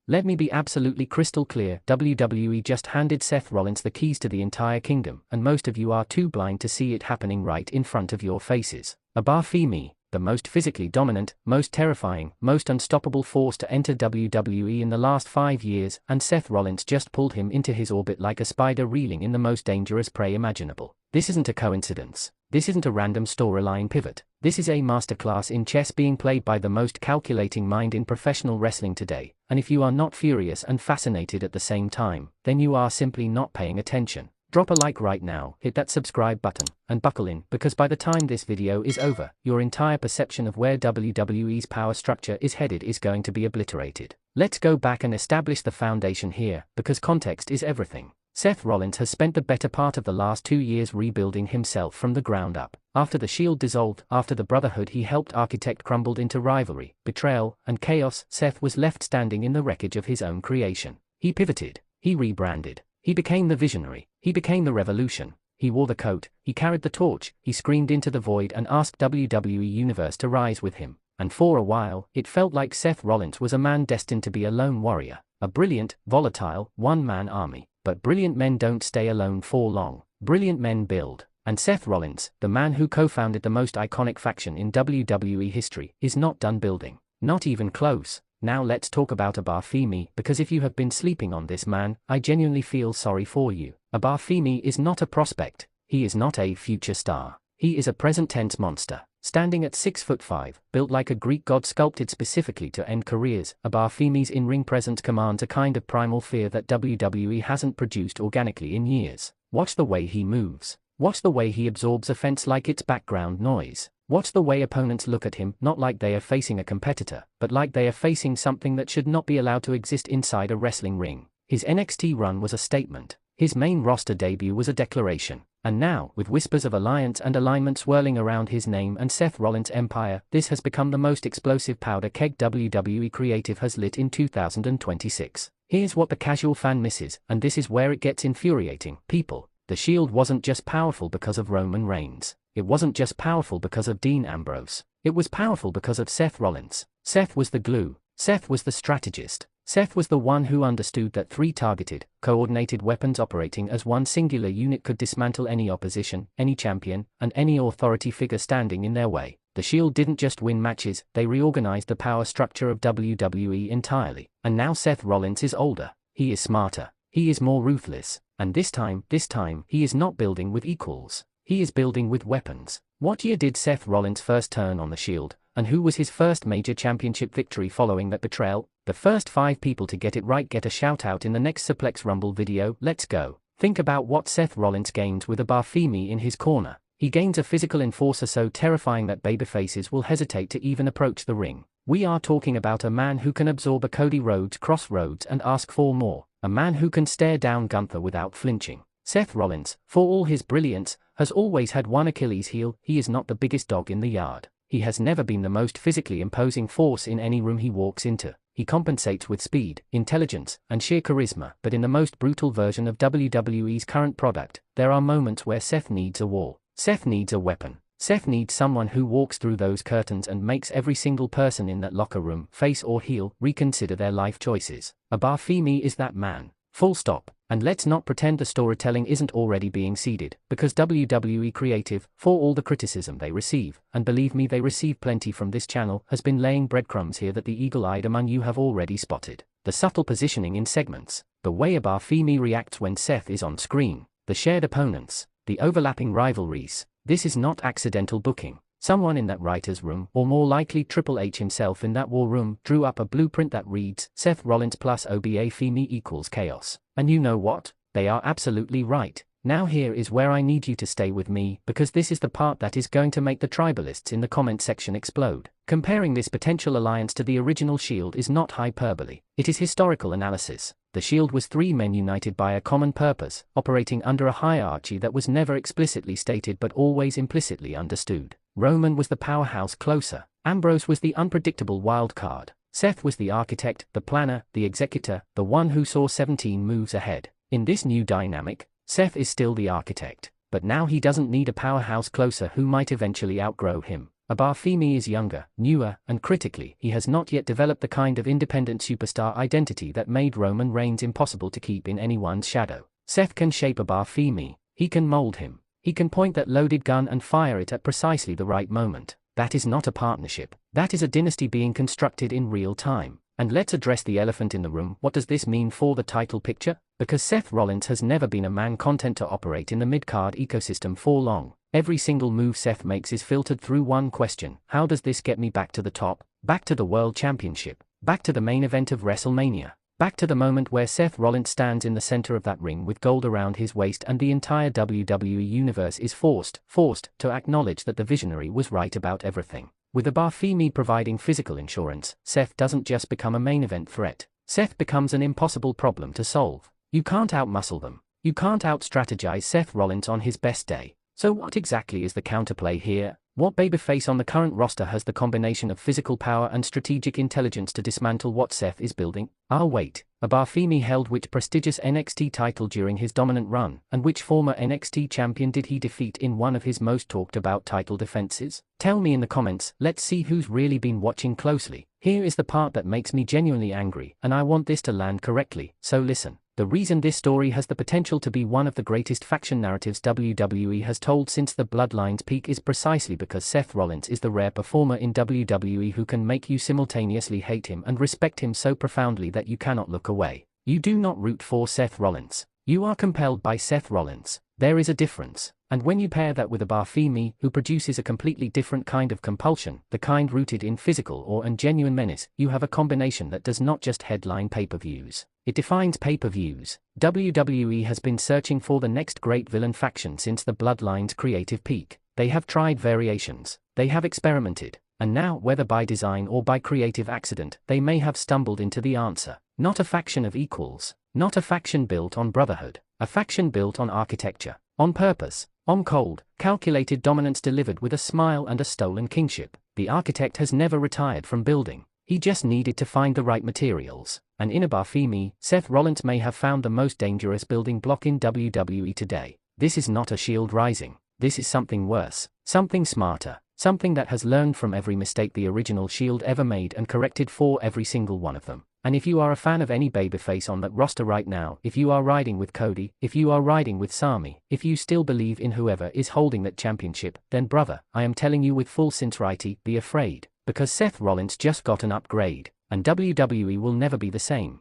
Let me be absolutely crystal clear, WWE just handed Seth Rollins the keys to the entire kingdom, and most of you are too blind to see it happening right in front of your faces. Oba Femi, the most physically dominant, most terrifying, most unstoppable force to enter WWE in the last 5 years, and Seth Rollins just pulled him into his orbit like a spider reeling in the most dangerous prey imaginable. This isn't a coincidence. This isn't a random storyline pivot. This is a masterclass in chess being played by the most calculating mind in professional wrestling today, and if you are not furious and fascinated at the same time, then you are simply not paying attention. Drop a like right now, hit that subscribe button, and buckle in, because by the time this video is over, your entire perception of where WWE's power structure is headed is going to be obliterated. Let's go back and establish the foundation here, because context is everything. Seth Rollins has spent the better part of the last 2 years rebuilding himself from the ground up. After the Shield dissolved, after the brotherhood he helped architect crumbled into rivalry, betrayal, and chaos, Seth was left standing in the wreckage of his own creation. He pivoted. He rebranded. He became the visionary. He became the revolution. He wore the coat. He carried the torch. He screamed into the void and asked WWE Universe to rise with him. And for a while, it felt like Seth Rollins was a man destined to be a lone warrior. A brilliant, volatile, one-man army. But brilliant men don't stay alone for long. Brilliant men build. And Seth Rollins, the man who co-founded the most iconic faction in WWE history, is not done building. Not even close. Now let's talk about Oba Femi, because if you have been sleeping on this man, I genuinely feel sorry for you. Oba Femi is not a prospect. He is not a future star. He is a present tense monster. Standing at 6'5", built like a Greek god sculpted specifically to end careers, Oba Femi's in-ring presence commands a kind of primal fear that WWE hasn't produced organically in years. Watch the way he moves. Watch the way he absorbs offense like it's background noise. Watch the way opponents look at him, not like they are facing a competitor, but like they are facing something that should not be allowed to exist inside a wrestling ring. His NXT run was a statement. His main roster debut was a declaration. And now, with whispers of alliance and alignment swirling around his name and Seth Rollins' empire, this has become the most explosive powder keg WWE creative has lit in 2026. Here's what the casual fan misses, and this is where it gets infuriating. People, the Shield wasn't just powerful because of Roman Reigns. It wasn't just powerful because of Dean Ambrose. It was powerful because of Seth Rollins. Seth was the glue. Seth was the strategist. Seth was the one who understood that 3 targeted, coordinated weapons operating as one singular unit could dismantle any opposition, any champion, and any authority figure standing in their way. The Shield didn't just win matches, they reorganized the power structure of WWE entirely. And now Seth Rollins is older. He is smarter. He is more ruthless. And this time, he is not building with equals. He is building with weapons. What year did Seth Rollins first turn on the Shield? And who was his first major championship victory following that betrayal? The first 5 people to get it right get a shout out in the next Suplex Rumble video. Let's go. Think about what Seth Rollins gains with Oba Femi in his corner. He gains a physical enforcer so terrifying that babyfaces will hesitate to even approach the ring. We are talking about a man who can absorb a Cody Rhodes crossroads and ask for more. A man who can stare down Gunther without flinching. Seth Rollins, for all his brilliance, has always had one Achilles heel. He is not the biggest dog in the yard. He has never been the most physically imposing force in any room he walks into. He compensates with speed, intelligence, and sheer charisma, but in the most brutal version of WWE's current product, there are moments where Seth needs a wall. Seth needs a weapon. Seth needs someone who walks through those curtains and makes every single person in that locker room, face or heel, reconsider their life choices. Oba Femi is that man. Full stop. And let's not pretend the storytelling isn't already being seeded, because WWE Creative, for all the criticism they receive, and believe me they receive plenty from this channel, has been laying breadcrumbs here that the eagle-eyed among you have already spotted. The subtle positioning in segments, the way Oba Femi reacts when Seth is on screen, the shared opponents, the overlapping rivalries. This is not accidental booking. Someone in that writer's room, or more likely Triple H himself in that war room, drew up a blueprint that reads, Seth Rollins plus Oba Femi equals chaos. And you know what? They are absolutely right. Now here is where I need you to stay with me, because this is the part that is going to make the tribalists in the comment section explode. Comparing this potential alliance to the original Shield is not hyperbole. It is historical analysis. The Shield was 3 men united by a common purpose, operating under a hierarchy that was never explicitly stated but always implicitly understood. Roman was the powerhouse closer. Ambrose was the unpredictable wild card. Seth was the architect, the planner, the executor, the one who saw 17 moves ahead. In this new dynamic, Seth is still the architect, but now he doesn't need a powerhouse closer who might eventually outgrow him. Oba Femi is younger, newer, and critically, he has not yet developed the kind of independent superstar identity that made Roman Reigns impossible to keep in anyone's shadow. Seth can shape Oba Femi, he can mold him, he can point that loaded gun and fire it at precisely the right moment. That is not a partnership, that is a dynasty being constructed in real time. And let's address the elephant in the room. What does this mean for the title picture? Because Seth Rollins has never been a man content to operate in the mid-card ecosystem for long. Every single move Seth makes is filtered through one question: how does this get me back to the top, back to the World Championship, back to the main event of WrestleMania, back to the moment where Seth Rollins stands in the center of that ring with gold around his waist and the entire WWE universe is forced to acknowledge that the visionary was right about everything. With Oba Femi providing physical insurance, Seth doesn't just become a main event threat. Seth becomes an impossible problem to solve. You can't outmuscle them. You can't out-strategize Seth Rollins on his best day. So what exactly is the counterplay here? What babyface on the current roster has the combination of physical power and strategic intelligence to dismantle what Seth is building? Wait, Oba Femi held which prestigious NXT title during his dominant run, and which former NXT champion did he defeat in one of his most talked about title defenses? Tell me in the comments. Let's see who's really been watching closely. Here is the part that makes me genuinely angry, and I want this to land correctly, so listen. The reason this story has the potential to be one of the greatest faction narratives WWE has told since the Bloodline's peak is precisely because Seth Rollins is the rare performer in WWE who can make you simultaneously hate him and respect him so profoundly that you cannot look away. You do not root for Seth Rollins. You are compelled by Seth Rollins. There is a difference. And when you pair that with Oba Femi, who produces a completely different kind of compulsion, the kind rooted in physical awe and genuine menace, you have a combination that does not just headline pay-per-views. It defines pay-per-views. WWE has been searching for the next great villain faction since the Bloodline's creative peak. They have tried variations. They have experimented. And now, whether by design or by creative accident, they may have stumbled into the answer. Not a faction of equals. Not a faction built on brotherhood. A faction built on architecture. On purpose. On cold, calculated dominance delivered with a smile and a stolen kingship. The architect has never retired from building. He just needed to find the right materials. And in Oba Femi, Seth Rollins may have found the most dangerous building block in WWE today. This is not a Shield rising. This is something worse. Something smarter. Something that has learned from every mistake the original Shield ever made and corrected for every single one of them. And if you are a fan of any babyface on that roster right now, if you are riding with Cody, if you are riding with Sami, if you still believe in whoever is holding that championship, then brother, I am telling you with full sincerity, be afraid. Because Seth Rollins just got an upgrade, and WWE will never be the same.